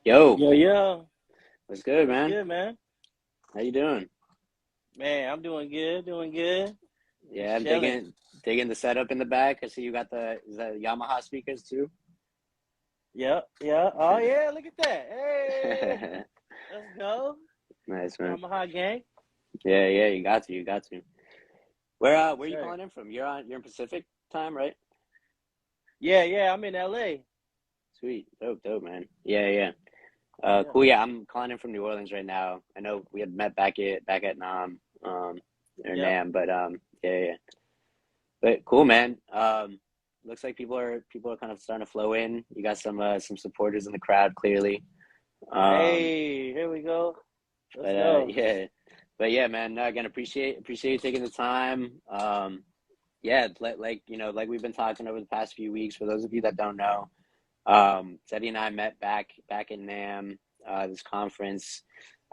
Yo, Yo, yo, what's good, what's man? good, man? How you doing? Man, I'm doing good, doing good. Yeah, Just I'm chilling. digging the setup in the back. I see you got the Yamaha speakers too. Yep, yeah. Oh, yeah, look at that. Hey, let's go. Nice, man. Yamaha gang. Yeah, you got to, you got to. Yes, Where you sir. calling in from? You're in Pacific time, right? Yeah, I'm in LA. Sweet, dope, man. Yeah. Yeah, Cool. Yeah, I'm calling in from New Orleans right now. I know we had met back at Nam, or yep. Nam, but yeah. But cool, man. Looks like people are kind of starting to flow in. You got some supporters in the crowd, clearly. Um, Hey, here we go. Let's but go. yeah, but yeah, man. No, again, appreciate you taking the time. Yeah, like we've been talking over the past few weeks. For those of you that don't know, Ceddy and I met back in NAM, this conference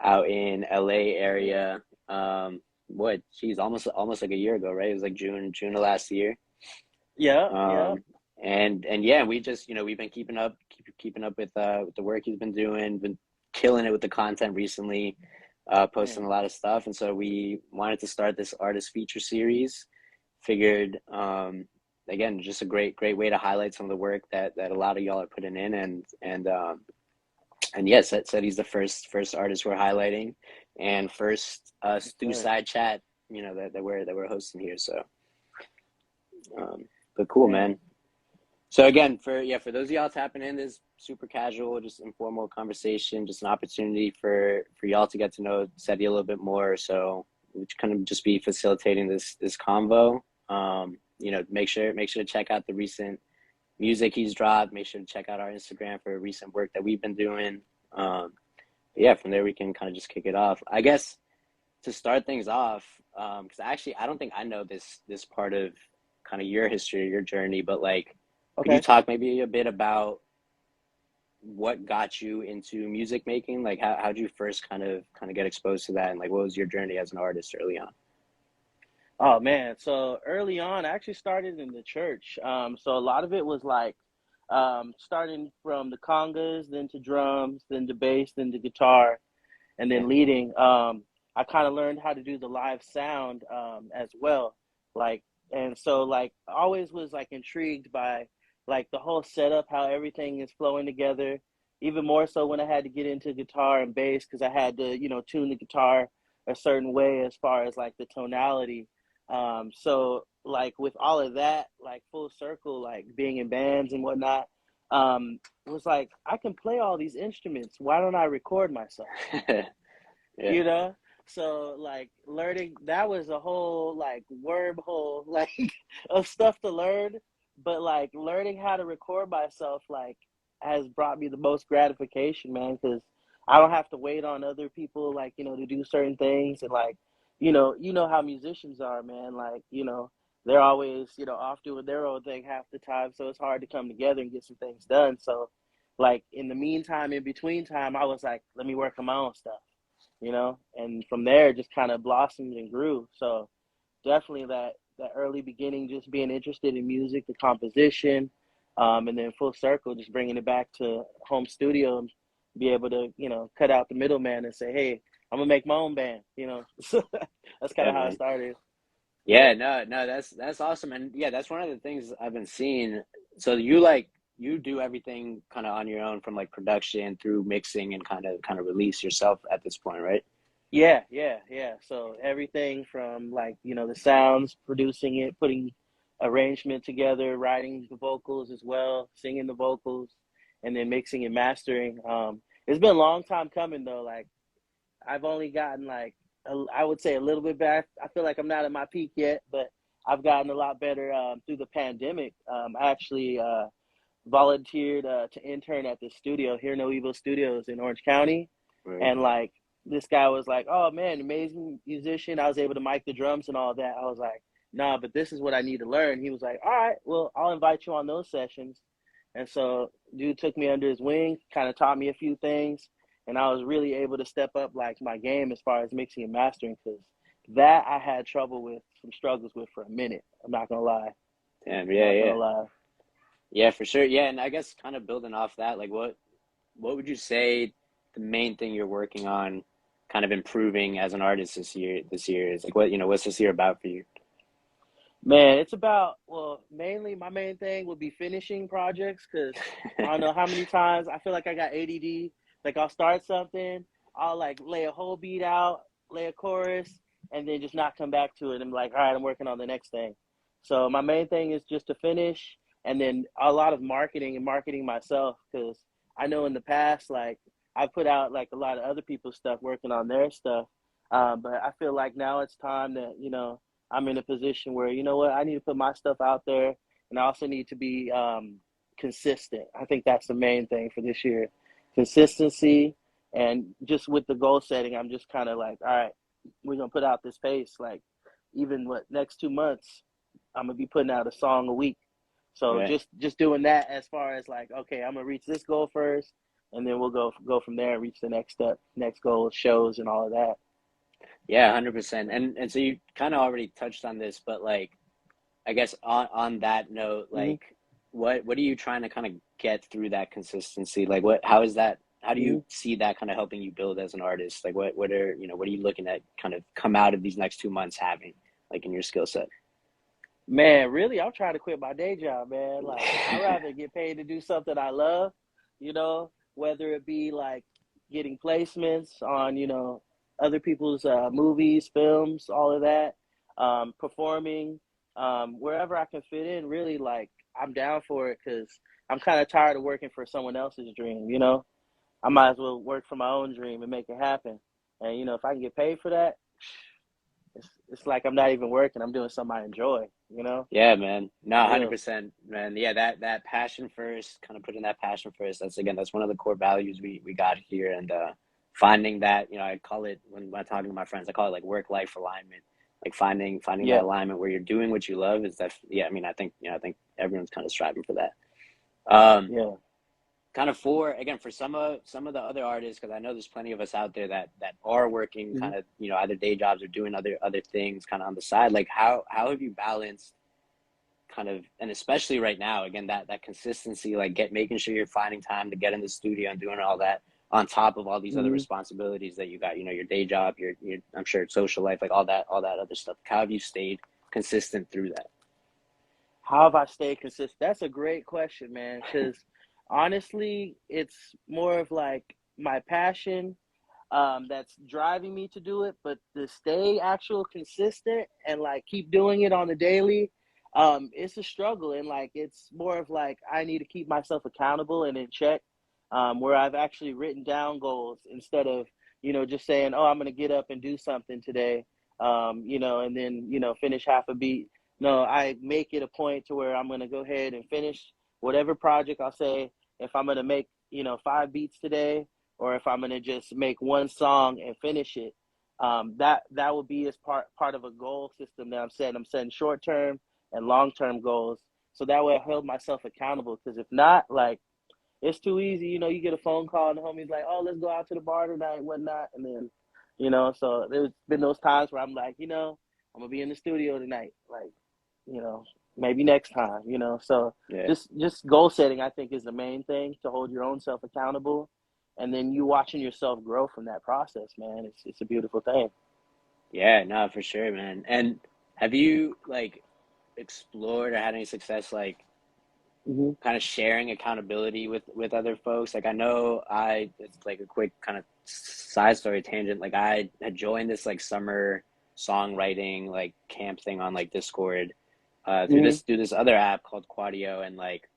out in LA area. Geez, almost like a year ago, right? It was like June of last year. Yeah. Um, and yeah, we just we've been keeping up with the work he's been doing, been killing it with the content recently, posting Man, a lot of stuff, and so we wanted to start this artist feature series. Figured again, just a great way to highlight some of the work that a lot of y'all are putting in, and yes, said he's the first artist we're highlighting, and first yes, sir. Stu-Side chat, that we're hosting here. So um, but cool, Man, man. So again, for those of y'all tapping in, this super casual, just informal conversation, just an opportunity for y'all to get to know Seti a little bit more. So we kind of just be facilitating this convo. Make sure to check out the recent music he's dropped. Make sure to check out our Instagram for recent work that we've been doing. Um, yeah, from there we can kind of just kick it off. I guess to start things off, because actually I don't think I know this part of kind of your history, your journey, but like, could you okay. talk maybe a bit about what got you into music making? Like, how'd you first kind of get exposed to that, and like, what was your journey as an artist early on? Oh man, so early on, I actually started in the church. So a lot of it was like starting from the congas, then to drums, then to bass, then to guitar, and Yeah, then leading. I kind of learned how to do the live sound as well. Like, and so like always was like intrigued by like the whole setup, how everything is flowing together. Even more so when I had to get into guitar and bass because I had to, tune the guitar a certain way as far as like the tonality. So like with all of that, like full circle, like being in bands and whatnot, it was like I can play all these instruments. Why don't I record myself? yeah, you know so like learning that was a whole like wormhole like of stuff to learn, but like learning how to record myself like has brought me the most gratification, man, because I don't have to wait on other people like to do certain things. And like you know how musicians are, man, like they're always off doing their own thing half the time, so it's hard to come together and get some things done. So like in the meantime, in between time, I was like, let me work on my own stuff, and from there it just kind of blossomed and grew. So definitely that early beginning, just being interested in music, the composition, and then full circle, just bringing it back to home studio and be able to cut out the middleman and say, hey, I'm gonna make my own band. So that's kind of how it definitely. started. Yeah, Yeah. no, that's awesome, and yeah, that's one of the things I've been seeing. So you do everything kind of on your own, from like production through mixing and kind of release yourself at this point, right? Yeah. So everything from like, the sounds, producing it, putting arrangement together, writing the vocals as well, singing the vocals, and then mixing and mastering. It's been a long time coming though. Like I've only gotten like I would say a little bit back. I feel like I'm not at my peak yet, but I've gotten a lot better through the pandemic. I actually volunteered to intern at the studio here, No Evil Studios in Orange County, Right. and like this guy was like, "Oh man, amazing musician." I was able to mic the drums and all that. I was like, "Nah, but this is what I need to learn." He was like, "All right, well, I'll invite you on those sessions." And so, dude took me under his wing, kind of taught me a few things, and I was really able to step up like my game as far as mixing and mastering, because that I had trouble with, some struggles with for a minute. I'm not gonna lie. Damn, I'm yeah, not gonna yeah. lie. Yeah, for sure. Yeah, and I guess kind of building off that, like, what would you say the main thing you're working on, kind of improving as an artist this year is like, what, what's this year about for you? Man, it's about, well, mainly my main thing would be finishing projects because I don't know how many times I feel like I got ADD. Like I'll start something, I'll like lay a whole beat out, lay a chorus, and then just not come back to it. I'm like, all right, I'm working on the next thing. So my main thing is just to finish, and then a lot of marketing and marketing myself because I know in the past, like I put out like a lot of other people's stuff working on their stuff. But I feel like now it's time to, I'm in a position where, you know what, I need to put my stuff out there, and I also need to be consistent. I think that's the main thing for this year, consistency. And just with the goal setting, I'm just kind of like, all right, we're gonna put out this pace. Like, even what next 2 months, I'm gonna be putting out a song a week. So Right. just doing that as far as like, okay, I'm gonna reach this goal first, and then we'll go from there and reach the next step, next goal, shows, and all of that. Yeah, 100%. And so you kind of already touched on this, but like, I guess on that note, Hmm. like, what are you trying to kind of get through that consistency? Like, how is that? How do Hmm. you see that kind of helping you build as an artist? Like, what are you looking at kind of come out of these next 2 months having, like, in your skill set? Man, really, I'm trying to quit my day job, man. Like, I'd rather get paid to do something I love, whether it be like getting placements on, other people's movies, films, all of that, performing, wherever I can fit in, really, like, I'm down for it because I'm kind of tired of working for someone else's dream. I might as well work for my own dream and make it happen. And, if I can get paid for that, it's like I'm not even working. I'm doing something I enjoy. Yeah, man. No, For real. 100%, man. Yeah, that passion first, kind of putting that passion first. That's one of the core values we got here, and finding that, I call it when I'm talking to my friends, I call it like work life alignment. Like finding that Yeah. alignment where you're doing what you love is that. Yeah, I mean, I think everyone's kind of striving for that. Yeah. Kind of for some of the other artists, because I know there's plenty of us out there that are working Hmm. kind of, either day jobs or doing other things kind of on the side. Like, how have you balanced kind of, and especially right now, again, that consistency, like making sure you're finding time to get in the studio and doing all that on top of all these other Hmm. responsibilities that you got, your day job, your I'm sure social life, like all that other stuff. How have you stayed consistent through that? How have I stayed consistent? That's a great question, man. Because honestly, it's more of like my passion that's driving me to do it, but to stay actual consistent and like keep doing it on the daily, it's a struggle. And like it's more of like I need to keep myself accountable and in check, where I've actually written down goals instead of just saying, oh, I'm gonna get up and do something today, and then finish half a beat. No, I make it a point to where I'm gonna go ahead and finish whatever project. I'll say if I'm gonna make 5 beats today, or if I'm gonna just make one song and finish it. That would be as part of a goal system that I'm setting. I'm setting short term and long term goals, so that way I hold myself accountable. Because if not, like it's too easy. You get a phone call and the homie's like, "Oh, let's go out to the bar tonight, and whatnot," and then, so there's been those times where I'm like, I'm gonna be in the studio tonight, like, you know, maybe next time. So Yeah. just goal setting, I think, is the main thing to hold your own self accountable, and then you watching yourself grow from that process, man. It's a beautiful thing. Yeah, no, for sure, man. And have you like explored or had any success like Hmm. kind of sharing accountability with other folks? Like, I know it's like a quick kind of side story tangent. Like, I had joined this like summer songwriting like camp thing on like Discord, through Hmm. this other app called Quadio, and like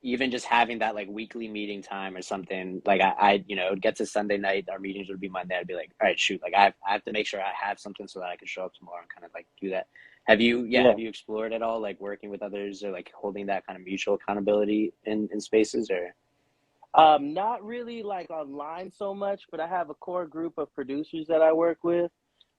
even just having that like weekly meeting time or something, like it would get to Sunday night, our meetings would be Monday. I'd be like, all right, shoot, like I have to make sure I have something so that I can show up tomorrow and kind of like do that. Yeah. Have you explored at all, like working with others or like holding that kind of mutual accountability in spaces or? Not really like online so much, but I have a core group of producers that I work with,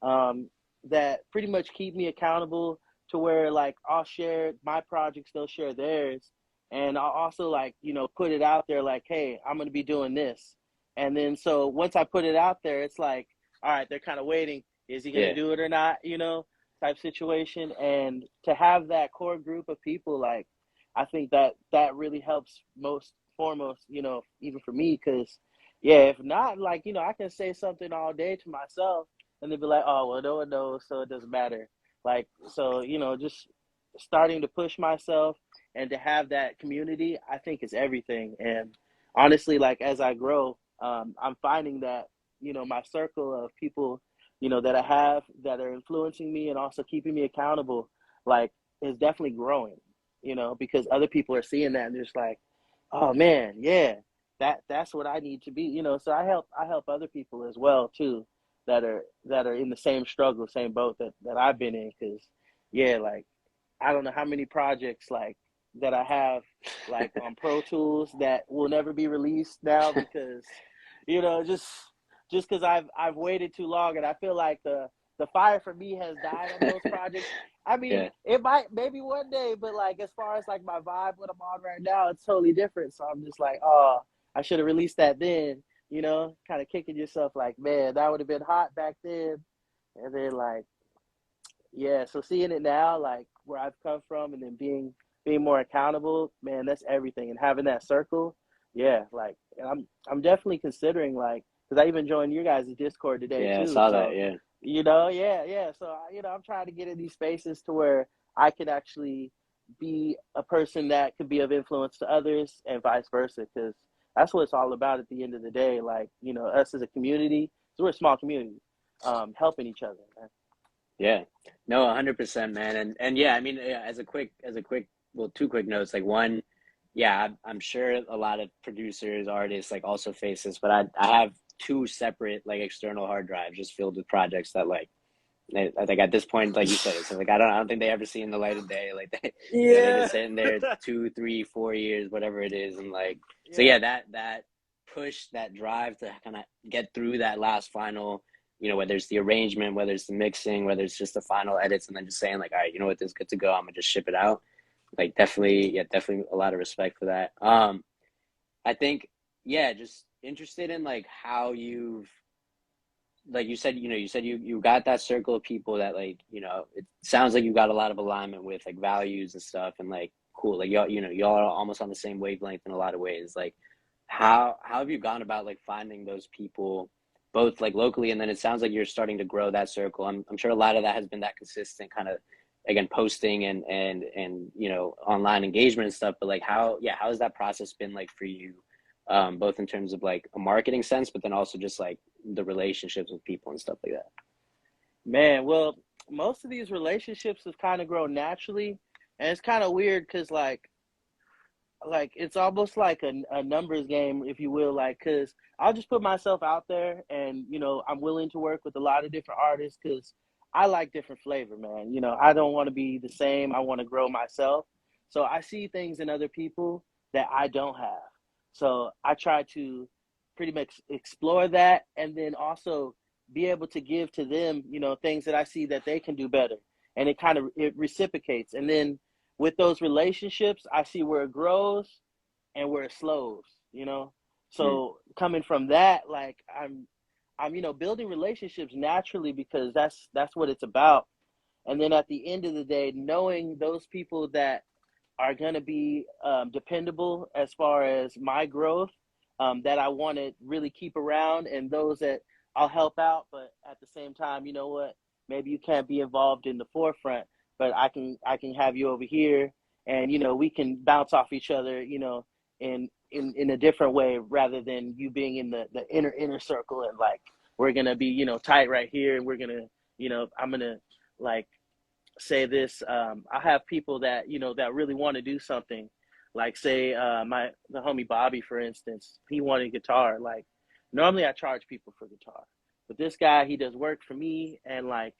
um, that pretty much keep me accountable to where like I'll share my projects, they'll share theirs, and I'll also like put it out there like, hey, I'm gonna be doing this, and then so once I put it out there, it's like, all right, they're kind of waiting, is he gonna Yeah. do it or not, type situation, and to have that core group of people like. I think that really helps most foremost, even for me, because yeah, if not, like, I can say something all day to myself and they'd be like, oh, well, no one knows, so it doesn't matter. Like, so, just starting to push myself and to have that community, I think is everything. And honestly, like, as I grow, I'm finding that, my circle of people, that I have that are influencing me and also keeping me accountable, like, is definitely growing, because other people are seeing that and they're just like, oh man, yeah, that's what I need to be, So I help other people as well too, that are in the same struggle, same boat that I've been in, because yeah, like, I don't know how many projects like that I have like on Pro Tools that will never be released now because, just because I've waited too long, and I feel like the fire for me has died on those projects. I mean, Yeah, it might maybe one day, but like as far as like my vibe, what I'm on right now, it's totally different. So I'm just like, oh, I should have released that then, kind of kicking yourself like, man, that would have been hot back then. And then like, yeah, so seeing it now, like where I've come from, and then being more accountable, man, that's everything. And having that circle, yeah, like, and I'm definitely considering, like, because I even joined your guys' Discord today yeah, I too. saw that. So, Yeah, yeah, yeah. So, I'm trying to get in these spaces to where I can actually be a person that could be of influence to others and vice versa, because that's what it's all about at the end of the day. Like, us as a community, so we're a small community, helping each other, man. yeah. No, 100%, man. And yeah, I mean, yeah, well, two quick notes. Like one, yeah, I'm sure a lot of producers, artists, like also face this, but I have two separate like external hard drives just filled with projects that like I think at this point, like you said, it's like I don't think they ever seen the light of day. Like they're Yeah. just sitting there 2, 3, 4 years, whatever it is, and like so Yeah. yeah, that push, that drive to kind of get through that last final, whether it's the arrangement, whether it's the mixing, whether it's just the final edits, and then just saying like, all right, you know what, this is good to go. I'm gonna just ship it out. Like definitely, yeah, definitely a lot of respect for that. I think, yeah, just interested in like how you've like you said, you got that circle of people that like, it sounds like you got a lot of alignment with like values and stuff and like cool. Like y'all are almost on the same wavelength in a lot of ways. Like how have you gone about like finding those people both like locally, and then it sounds like you're starting to grow that circle. I'm sure a lot of that has been that consistent kind of again posting and online engagement and stuff, but like how has that process been like for you, both in terms of like a marketing sense, but then also just like the relationships with people and stuff like that. Man, well, most of these relationships have kind of grown naturally, and it's kind of weird because like it's almost like a numbers game, if you will, like because I'll just put myself out there, and I'm willing to work with a lot of different artists because I like different flavor, man. I don't want to be the same. I want to grow myself, so I see things in other people that I don't have. So I try to pretty much explore that, and then also be able to give to them, things that I see that they can do better, and it reciprocates, and then with those relationships, I see where it grows and where it slows. Mm, So coming from that, like I'm building relationships naturally because that's what it's about. And then at the end of the day, knowing those people that are going to be dependable as far as my growth, that I want to really keep around, and those that I'll help out, but at the same time, you know what? Maybe you can't be involved in the forefront, but I can have you over here, and we can bounce off each other, in a different way rather than you being in the inner circle, and like we're gonna be tight right here, and we're gonna I'm gonna like say this. I have people that that really want to do something, like say the homie Bobby, for instance. He wanted guitar. Like normally I charge people for guitar, but this guy, he does work for me, and like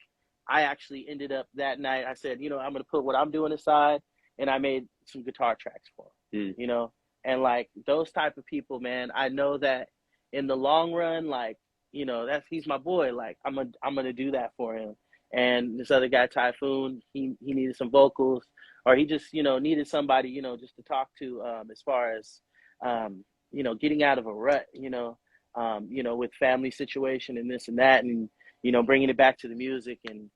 I actually ended up that night, I said, I'm gonna put what I'm doing aside, and I made some guitar tracks for him. mm, And like those type of people, man, I know that in the long run, like that's he's my boy. Like I'm gonna do that for him. And this other guy, Typhoon, he needed some vocals, or he just needed somebody just to talk to, as far as getting out of a rut, with family situation and this and that, and bringing it back to the music, and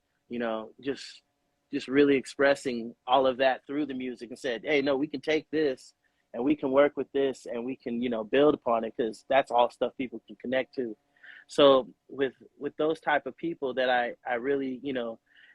just really expressing all of that through the music, and said, hey, no, we can take this, and we can work with this, and we can, build upon it, because that's all stuff people can connect to. So with those type of people that I really,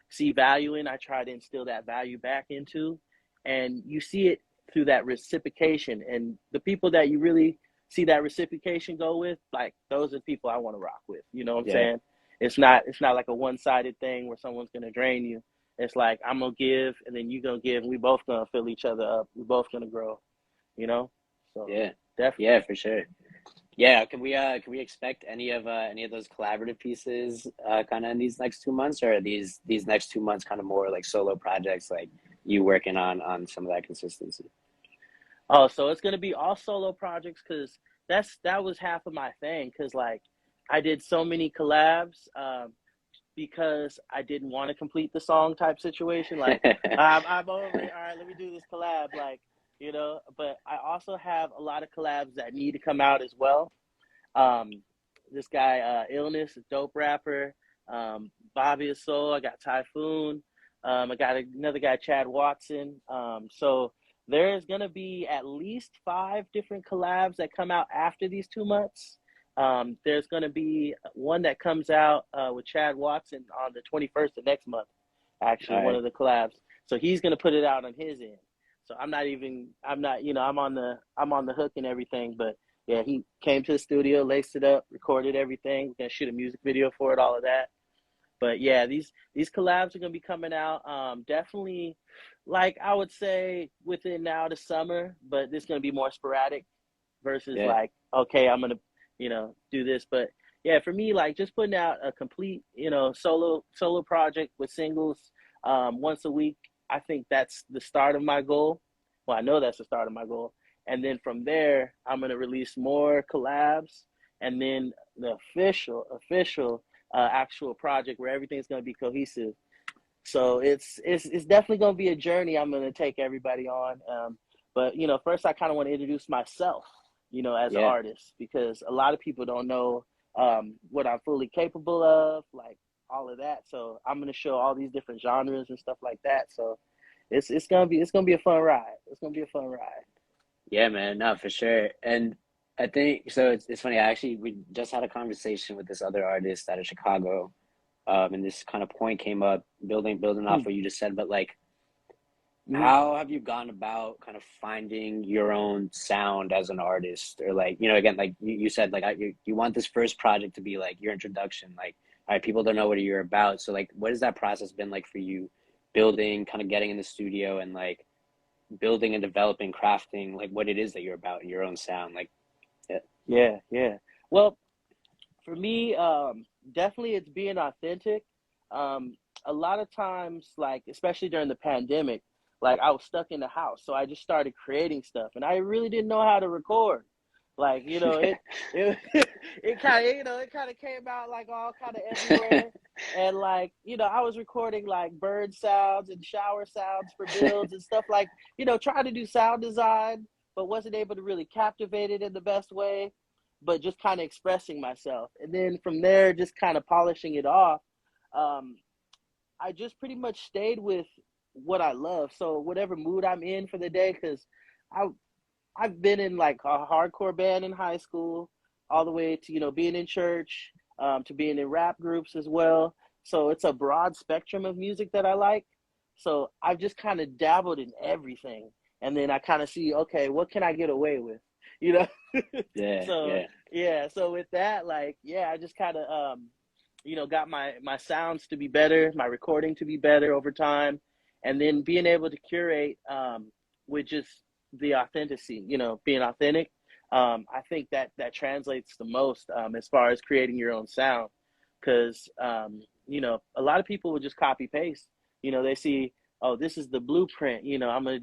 see value in, I try to instill that value back into, and you see it through that reciprocation. And the people that you really see that reciprocation go with, like, those are the people I want to rock with. You know what I'm Yeah. saying? It's not like a one-sided thing where someone's gonna drain you. It's like, I'm gonna give, and then you gonna give, and we both gonna fill each other up. We both gonna grow. You know? So Yeah. definitely. Yeah, for sure. Yeah, can we expect any of those collaborative pieces kind of in these next 2 months, or are these next 2 months kind of more like solo projects, like you working on some of that consistency? Oh, so it's gonna be all solo projects, because that was half of my thing. Because, like, I did so many collabs, because I didn't want to complete the song type situation. Like, I'm over it. All right, let me do this collab. Like, But I also have a lot of collabs that need to come out as well. Um, this guy, Illness, a dope rapper. Bobby is Soul. I got Typhoon. I got another guy, Chad Watson. So there's gonna be at least 5 different collabs that come out after these 2 months. There's gonna be one that comes out with Chad Watson on the 21st of next month. All Actually, one right. of the collabs. So he's gonna put it out on his end. So I'm not, I'm on the hook and everything, but yeah, he came to the studio, laced it up, recorded everything. We're gonna shoot a music video for it, all of that. But yeah, these collabs are gonna be coming out. Definitely, like, I would say within now the summer, but this is gonna be more sporadic versus, Yeah. like, okay, I'm gonna, do this. But yeah, for me, like, just putting out a complete, solo project with singles, once a week. I think that's the start of my goal. Well, I know that's the start of my goal. And then from there, I'm gonna release more collabs, and then the official actual project where everything's gonna be cohesive. So it's definitely gonna be a journey I'm gonna take everybody on. But first I kind of want to introduce myself, as an Yeah. artist, because a lot of people don't know what I'm fully capable of, like, all of that. So I'm gonna show all these different genres and stuff like that. So it's gonna be a fun ride. It's gonna be a fun ride. Yeah, man. No, for sure. And I think so. It's funny. I actually we just had a conversation with this other artist out of Chicago, and this kind of point came up, building off Hmm. what you just said. But like, Mm-hmm. how have you gone about kind of finding your own sound as an artist, or like, again, like you said, like you want this first project to be like your introduction. Like, all right, people don't know what you're about. So like, what has that process been like for you, building, kind of getting in the studio and like building and developing, crafting like what it is that you're about, your own sound, like, yeah. Yeah, yeah. Well, for me, definitely it's being authentic. Um, a lot of times, like, especially during the pandemic, like, I was stuck in the house, so I just started creating stuff, and I really didn't know how to record. Like, it it kind of, it kind of came out, like, all kind of everywhere, and, like, I was recording, like, bird sounds and shower sounds for builds and stuff, like, trying to do sound design, but wasn't able to really captivate it in the best way, but just kind of expressing myself. And then from there, just kind of polishing it off. Um, I just pretty much stayed with what I love. So whatever mood I'm in for the day, because I I've been in, like, a hardcore band in high school, all the way to, being in church, to being in rap groups as well. So it's a broad spectrum of music that I like. So I've just kind of dabbled in everything, and then I kind of see, okay, what can I get away with, you know? Yeah, So yeah, yeah, so with that, like, yeah, I just kind of got my sounds to be better, my recording to be better over time, and then being able to curate, with just the authenticity, being authentic. I think that translates the most, as far as creating your own sound, because a lot of people will just copy paste. They see, oh, this is the blueprint. I'm gonna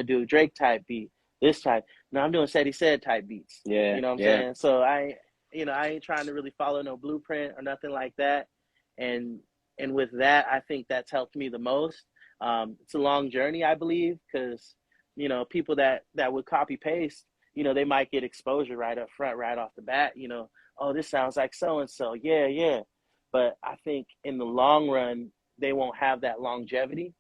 do a Drake type beat, this type. No, I'm doing Cediced type beats. yeah, You know what I'm yeah, saying? So I ain't trying to really follow no blueprint or nothing like that. And with that, I think that's helped me the most. It's a long journey, I believe, because people that would copy paste, they might get exposure right up front, right off the bat. Oh, this sounds like so and so. Yeah, yeah. But I think in the long run, they won't have that longevity.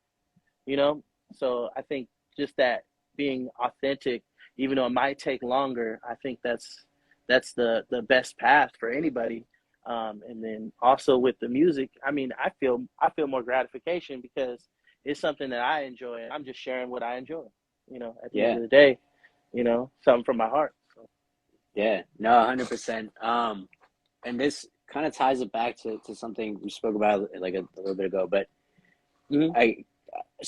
you know so I think just that, being authentic, even though it might take longer, I think that's the best path for anybody. And then also with the music, I mean, I feel more gratification because it's something that I enjoy, and I'm just sharing what I enjoy. At the end Yeah. of the day, something from my heart. So. Yeah. No, 100%. And this kind of ties it back to something we spoke about like a little bit ago, but Hmm. I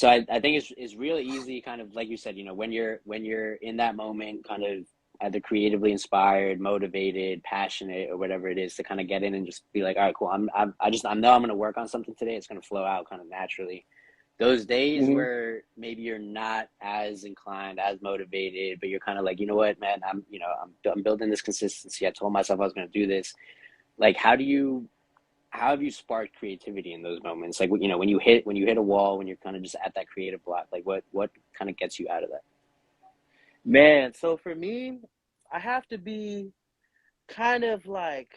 I think it's really easy, kind of like you said, when you're in that moment, kind of either creatively inspired, motivated, passionate, or whatever it is, to kind of get in and just be like, all right, cool. I know I'm going to work on something today. It's going to flow out kind of naturally. Those days Hmm. where maybe you're not as inclined, as motivated, but you're kind of like, you know what, man, I'm building this consistency. I told myself I was going to do this. Like, how have you sparked creativity in those moments? Like, when you hit a wall, when you're kind of just at that creative block, like what kind of gets you out of that? Man, so for me, I have to be kind of like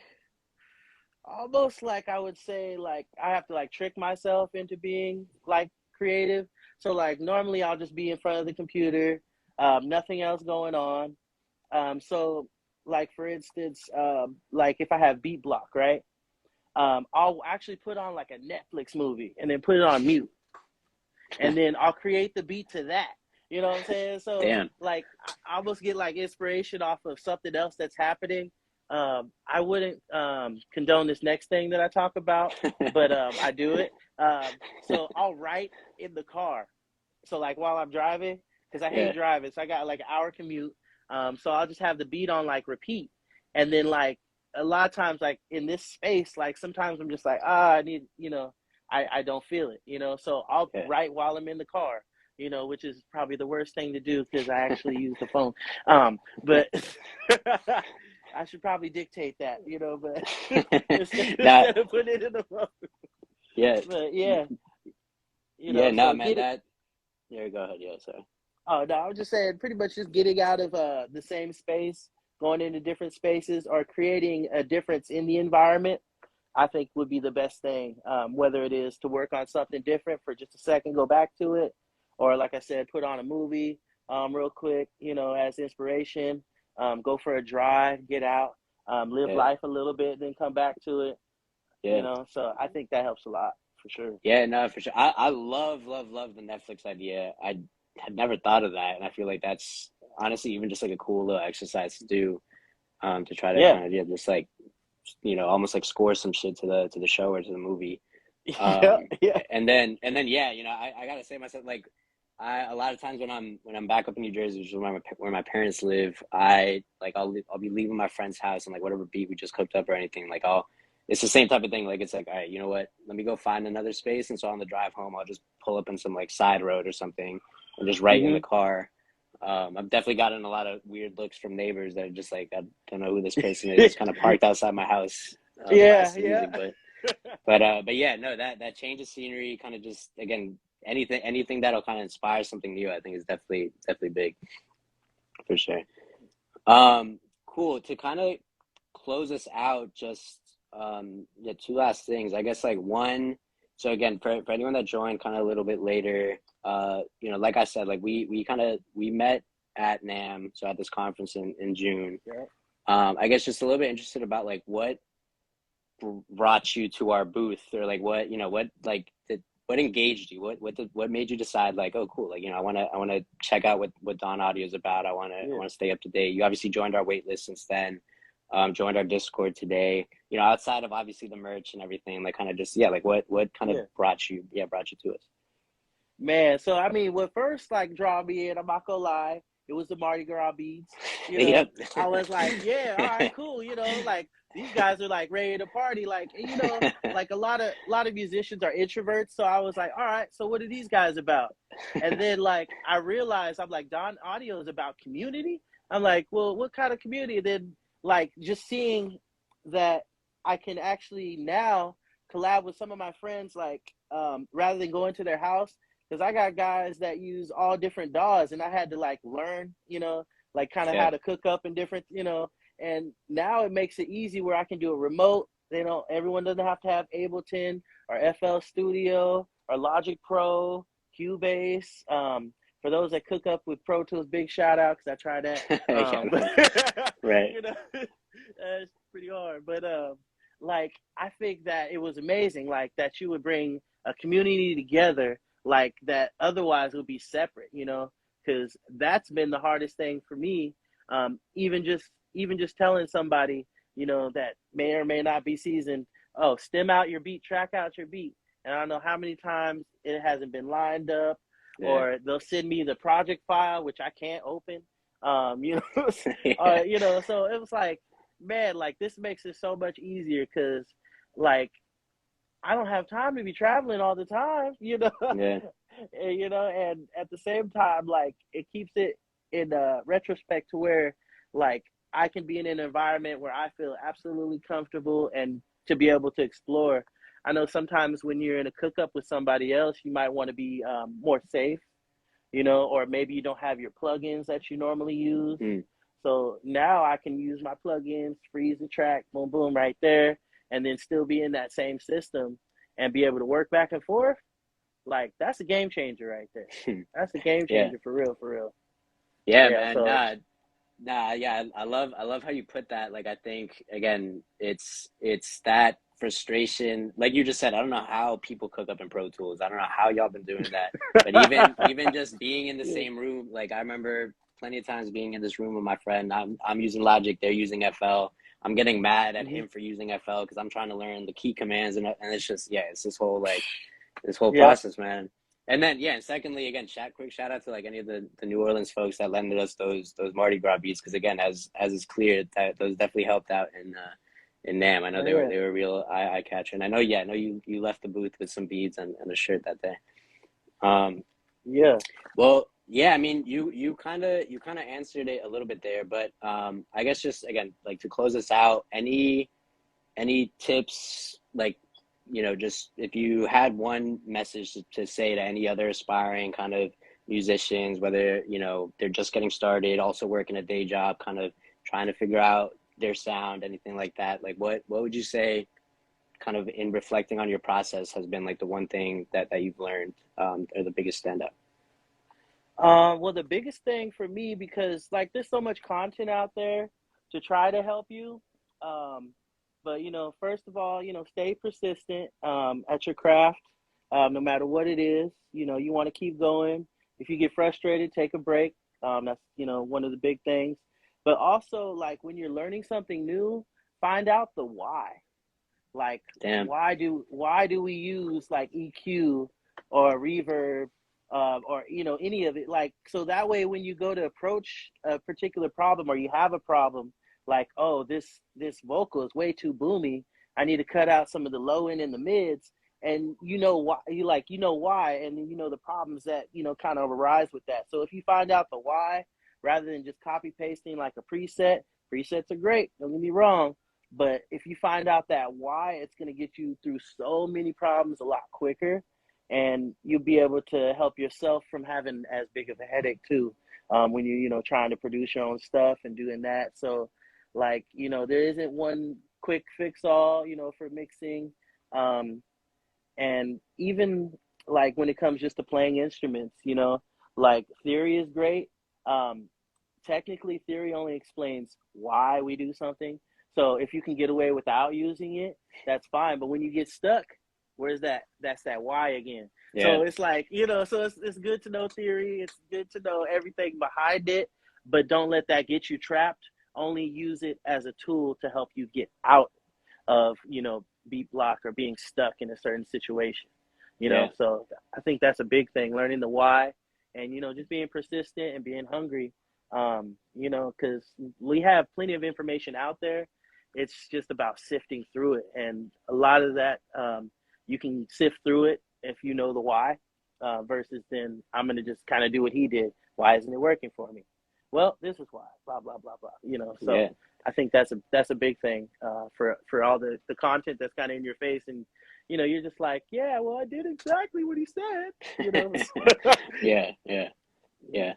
almost like I would say like I have to like trick myself into being like creative. So like normally I'll just be in front of the computer, nothing else going on. So like for instance, like if I have beat block, right? I'll actually put on like a Netflix movie and then put it on mute, and then I'll create the beat to that. You know what I'm saying? So Damn. like I almost get like inspiration off of something else that's happening. I wouldn't condone this next thing that I talk about, but I do it. So I'll write in the car. So like while I'm driving, because I hate Yeah. driving, so I got like an hour commute. So I'll just have the beat on like repeat, and then like a lot of times like in this space, like sometimes I'm just like I need I don't feel it, so I'll Yeah. write while I'm in the car, which is probably the worst thing to do because I actually use the phone. But I should probably dictate that, but That. instead of putting it in the phone. Yeah. But yeah, Yeah. No, so man. get it. That. Yeah. Go ahead. Yeah. Sorry. Oh no, I was just saying pretty much just getting out of the same space, going into different spaces, or creating a difference in the environment. I think would be the best thing. Whether it is to work on something different for just a second, go back to it, or like I said, put on a movie real quick, as inspiration. Go for a drive, get out, live Yeah. life a little bit, then come back to it. Yeah. So I think that helps a lot for sure. Yeah. No, for sure. I love the Netflix idea. I had never thought of that, and I feel like that's honestly even just like a cool little exercise to do. To try to Yeah, kind of, yeah, just like, almost like score some shit to the show or to the movie. yeah, Um, yeah, and then yeah, I gotta say myself, like, a lot of times when I'm back up in New Jersey, which is where my parents live, I'll be leaving my friend's house, and like whatever beat we just cooked up or anything, like I'll it's the same type of thing. Like, it's like, all right, you know what? Let me go find another space, and so on the drive home, I'll just pull up in some like side road or something, and just write in the hmm car. I've definitely gotten a lot of weird looks from neighbors that are just like, I don't know who this person is, just kind of parked outside my house, yeah, blasting yeah. music. But yeah, no, that change of scenery, kind of just, again, anything that'll kind of inspire something new, I think is definitely big for sure. Cool. To kind of close us out, just yeah, two last things. I guess, like, one. So again, for anyone that joined kind of a little bit later, like I said, like we met at NAM, so at this conference in June. Yeah. I guess just a little bit interested about like what brought you to our booth, or like what engaged you, what made you decide, like, oh cool, like, I want to check out what Don Audio is about. I Yeah. want to stay up to date. You obviously joined our wait list since then, joined our Discord today, outside of obviously the merch and everything, like kind of just, yeah, like what kind of Yeah. brought you to us. Man, so I mean, what first like draw me in, I'm not gonna lie, it was the Mardi Gras beads. Yep. I was like, yeah, all right, cool. Like these guys are like ready to party. Like, like a lot of musicians are introverts. So I was like, all right, so what are these guys about? And then like I realized I'm like, Don Audio is about community. I'm like, well, what kind of community? And then like just seeing that I can actually now collab with some of my friends, like rather than going to their house, because I got guys that use all different DAWs, and I had to like learn, like kind of how Yeah. to cook up in different, and now it makes it easy where I can do a remote. Everyone doesn't have to have Ableton or FL Studio or Logic Pro, Cubase. For those that cook up with Pro Tools, big shout out because I tried that. Yeah, But right. it's pretty hard. But like I think that it was amazing, like that you would bring a community together, like that otherwise would be separate, because that's been the hardest thing for me. Even just telling somebody, that may or may not be seasoned, oh, stem out your beat, track out your beat. And I don't know how many times it hasn't been lined up, Yeah. or they'll send me the project file, which I can't open. Yeah. So it was like, man, like this makes it so much easier because, like, I don't have time to be traveling all the time, Yeah. and at the same time, like, it keeps it in retrospect to where, like, I can be in an environment where I feel absolutely comfortable and to be able to explore. I know sometimes when you're in a cook up with somebody else, you might want to be more safe, or maybe you don't have your plugins that you normally use. Mm. So now I can use my plugins, freeze the track, boom, boom, right there, and then still be in that same system and be able to work back and forth. Like that's a game changer right there. That's a game Yeah. changer for real, for real. Yeah, Yeah. man. So Nah, yeah, I love how you put that. Like I think again, it's that frustration. Like you just said, I don't know how people cook up in Pro Tools. I don't know how y'all been doing that. But even just being in the yeah. same room, like I remember plenty of times being in this room with my friend. I'm using Logic, they're using FL. I'm getting mad at Mm-hmm. him for using FL because I'm trying to learn the key commands and it's just yeah, it's this whole like this whole Yep. process, man. And then yeah, and secondly, again, quick shout out to like any of the New Orleans folks that lended us those Mardi Gras beats because again, as is clear, that those definitely helped out in Nam. I know Oh yeah. they were real eye catcher, and I know yeah, I know you left the booth with some beads and a shirt that day. Um, Yeah. well, yeah, I mean, you kind of answered it a little bit there, but I guess just again, like to close this out, any tips like just if you had one message to say to any other aspiring kind of musicians, whether they're just getting started, also working a day job, kind of trying to figure out their sound, anything like that, like what would you say kind of in reflecting on your process has been like the one thing that you've learned, or the biggest standout? Well, the biggest thing for me, because like there's so much content out there to try to help you. Um, but first of all, stay persistent at your craft, no matter what it is. You want to keep going. If you get frustrated, take a break. That's one of the big things. But also, like when you're learning something new, find out the why. Like Damn. why do we use like EQ or reverb, or any of it, like, so that way when you go to approach a particular problem or you have a problem, like, oh, this vocal is way too boomy, I need to cut out some of the low end and the mids, and why, why, and then the problems that kind of arise with that. So if you find out the why rather than just copy pasting like a presets are great, don't get me wrong, but if you find out that why, it's going to get you through so many problems a lot quicker, and you'll be able to help yourself from having as big of a headache too, when you're trying to produce your own stuff and doing that. So, like, there isn't one quick fix all, for mixing, um, and even like when it comes just to playing instruments, like theory is great. Um, Technically, theory only explains why we do something. So if you can get away without using it, that's fine. But when you get stuck, where's that? That's that why again. Yeah. So it's like, so it's good to know theory. It's good to know everything behind it, but don't let that get you trapped. Only use it as a tool to help you get out of, beat block or being stuck in a certain situation. Yeah. So I think that's a big thing, learning the why, and just being persistent and being hungry, because we have plenty of information out there. It's just about sifting through it, and a lot of that, you can sift through it if you know the why, versus then I'm going to just kind of do what he did. Why isn't it working for me? Well, this is why. Blah blah blah blah. So Yeah. I think that's a big thing, for all the content that's kind of in your face, and you're just like, yeah, well, I did exactly what he said. Yeah. Yeah. Yeah.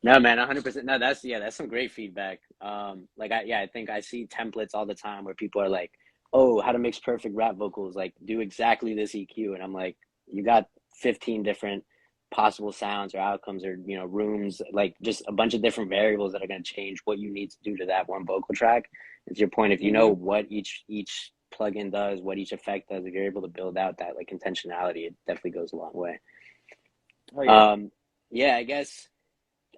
No, man, 100%. No, that's some great feedback. Like I think I see templates all the time where people are like, "Oh, how to mix perfect rap vocals? Like, do exactly this EQ." And I'm like, "You got 15 different possible sounds or outcomes or rooms, like just a bunch of different variables that are going to change what you need to do to that one vocal track. And to your point, if you know Mm-hmm. what each plugin does, what each effect does, if you're able to build out that like intentionality, it definitely goes a long way. Oh yeah. um yeah, I guess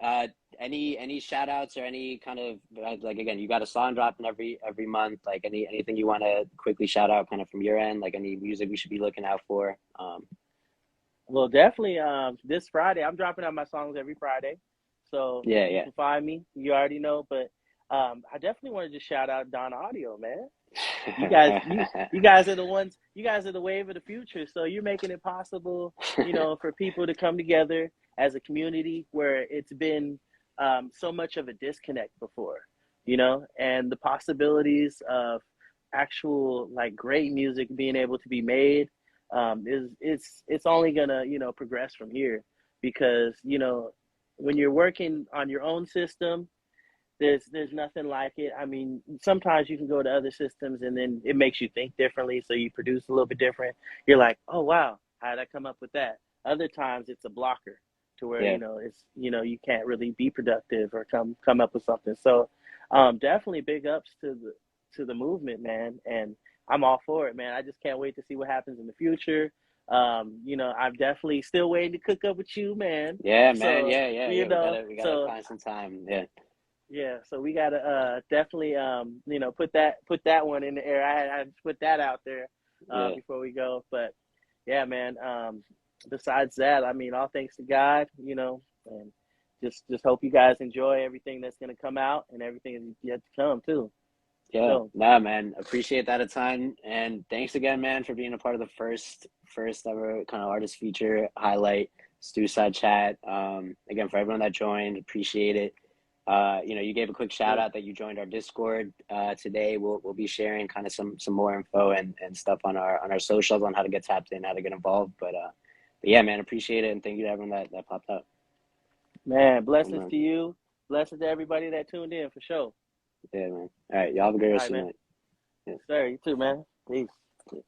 uh any shout outs or any kind of like, again, you got a song dropping every month, like anything you want to quickly shout out kind of from your end, like any music we should be looking out for? Well, definitely. This Friday, I'm dropping out my songs every Friday, so Yeah, you yeah. can find me. You already know, but I definitely wanted to shout out Don Audio, man. You guys are the ones. You guys are the wave of the future. So you're making it possible, for people to come together as a community where it's been so much of a disconnect before, and the possibilities of actual like great music being able to be made is it's only gonna progress from here because when you're working on your own system, there's nothing like it. I mean, sometimes you can go to other systems and then it makes you think differently, so you produce a little bit different. You're like, oh wow, how did I come up with that? Other times it's a blocker to where Yeah. it's you can't really be productive or come up with something. So definitely big ups to the movement, man, and I'm all for it, man. I just can't wait to see what happens in the future. I'm definitely still waiting to cook up with you, man. Yeah, man. So Yeah, yeah, yeah. We gotta so find some time. Yeah. yeah, so we gotta definitely put that one in the air. I put that out there Yeah. before we go. But yeah, man. Besides that, I mean, all thanks to God, and just hope you guys enjoy everything that's gonna come out and everything is yet to come too. Yeah. So Nah, man. Appreciate that a ton. And thanks again, man, for being a part of the first ever kind of artist feature highlight Stu-Side chat. Again, for everyone that joined, appreciate it. You gave a quick shout yeah, out that you joined our Discord today. We'll be sharing kind of some more info and stuff on our socials on how to get tapped in, how to get involved. But yeah, man, appreciate it, and thank you to everyone that popped up. man. Oh, Blessings man. to you. Blessings to everybody that tuned in for sure. Yeah, man. All right, y'all have a great All rest right, of the man. night. Yeah. Yes, sir. You too, man. Peace. Yeah.